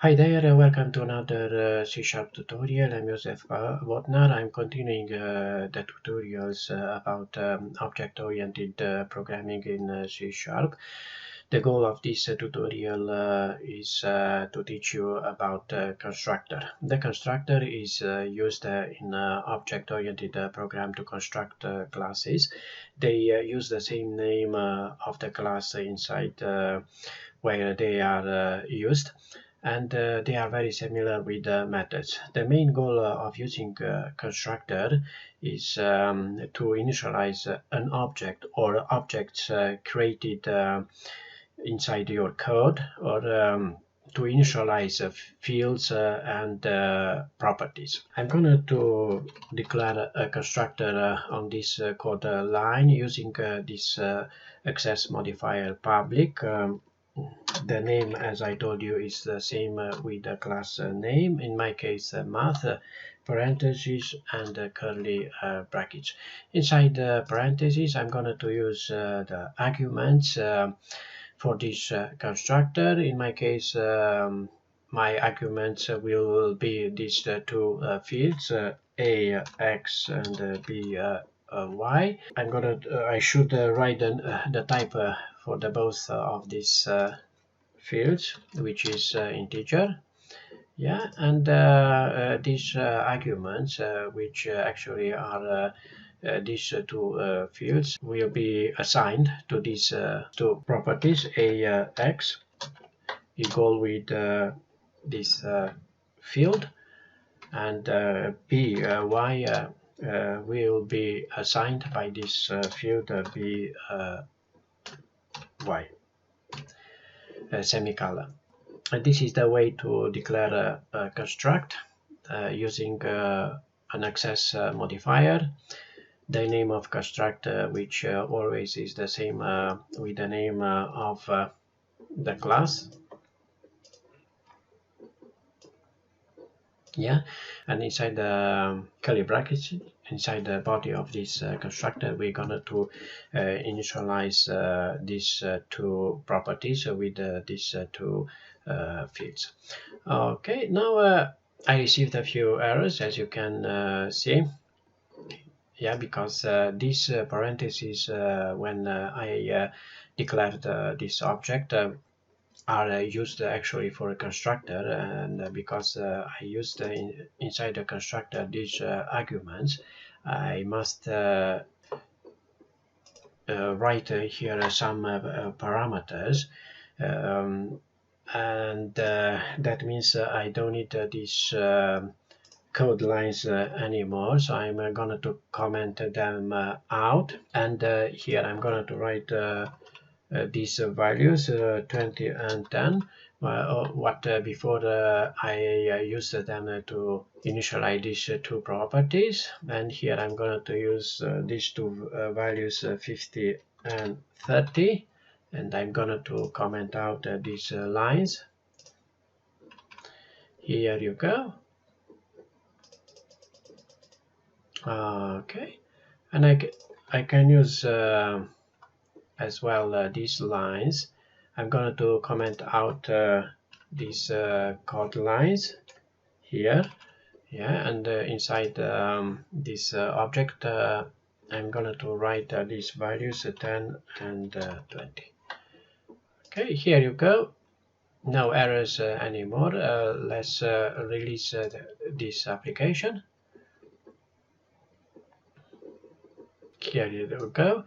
Hi there, welcome to another C# tutorial. I'm Josef Wotner. I'm continuing the tutorials about object-oriented programming in C#. The goal of this tutorial is to teach you about constructor. The constructor is used in object-oriented program to construct classes. They use the same name of the class inside where they are used, and they are very similar with methods. The main goal of using constructor is to initialize an object or objects created inside your code, or to initialize fields and properties. I'm going to declare a constructor on this code line using this access modifier public. The name, as I told you, is the same with the class name. In my case, math, parentheses, and curly brackets. Inside the parentheses, I'm going to use the arguments for this constructor. In my case, my arguments will be these two fields, a, x, and b, y. I should write the type for the both of these fields, which is integer. Yeah, and these arguments, which actually are these two fields, will be assigned to these two properties. A x equal with this field, and b y will be assigned by this field b y, semicolon. And this is the way to declare a construct using an access modifier. The name of constructor, which always is the same with the name of the class. Yeah, and inside the curly brackets, inside the body of this constructor, we're going to initialize these two properties with these two fields. Okay, now I received a few errors, as you can see. Yeah, because these parentheses, when I declared this object, are used actually for a constructor, and because I used inside the constructor these arguments, I must write here some parameters, and that means I don't need these code lines anymore, so I'm going to comment them out, and here I'm going to write these values 20 and 10, what before I used them to initialize these two properties, and here I'm going to use these two values 50 and 30, and I'm going to comment out these lines. Here you go. Okay, and I can use as well these lines. I'm going to comment out these code lines here. Yeah, and inside this object I'm going to write these values 10 and 20. Okay, here you go. No errors anymore. Let's release this application. Here you go.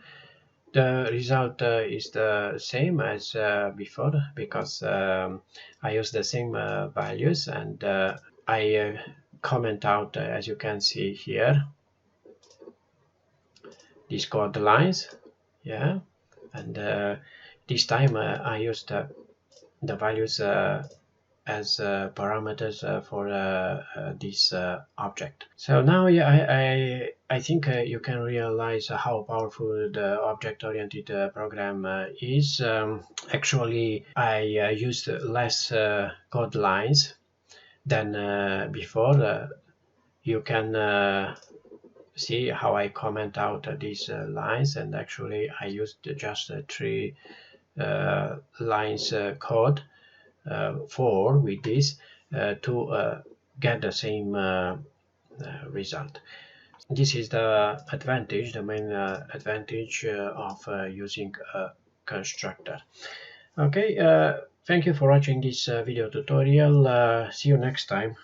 The result is the same as before, because I use the same values, and I comment out, as you can see here, these code lines. Yeah, and this time I used the values as parameters for this object. So now, yeah, I think you can realize how powerful the object-oriented program is. Actually, I used less code lines than before. You can see how I comment out these lines, and actually I used just 3 lines code 4 with this to get the same result. This is the advantage, the main advantage of using a constructor. Okay, thank you for watching this video tutorial. See you next time.